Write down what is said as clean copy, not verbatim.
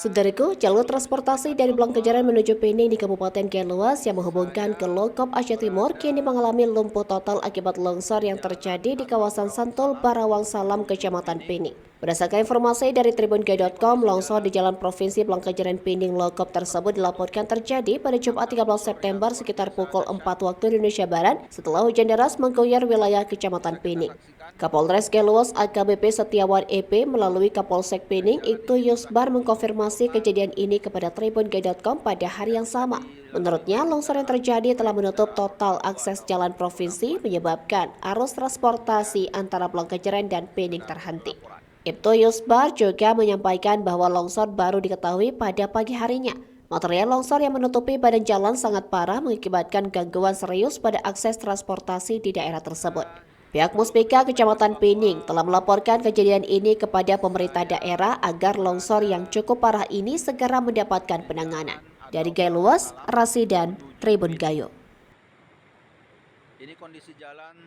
Saudaraku, jalur transportasi dari Blangkejaran menuju Pening di Kabupaten Geluas yang menghubungkan ke Lokop Aceh Timur kini mengalami lumpuh total akibat longsor yang terjadi di kawasan Santul, Barawang Salam, Kecamatan Pening. Berdasarkan informasi dari tribungai.com, longsor di Jalan Provinsi Blangkejaran Pening Lokop tersebut dilaporkan terjadi pada Jumat 13 September sekitar pukul 4 waktu Indonesia Barat setelah hujan deras mengguyur wilayah Kecamatan Pening. Kapolres Geluas AKBP Setiawan EP melalui Kapolsek Pening Ibtu Yusbar mengkonfirmasi kejadian ini kepada tribungai.com pada hari yang sama. Menurutnya, longsor yang terjadi telah menutup total akses jalan provinsi menyebabkan arus transportasi antara Blangkejaran dan Pening terhenti. Ibtu Yusbar juga menyampaikan bahwa longsor baru diketahui pada pagi harinya. Material longsor yang menutupi badan jalan sangat parah mengakibatkan gangguan serius pada akses transportasi di daerah tersebut. Pihak Muspika Kecamatan Pening telah melaporkan kejadian ini kepada pemerintah daerah agar longsor yang cukup parah ini segera mendapatkan penanganan. Dari Geluas, Rasidan, Tribun Gayo. Ini kondisi jalan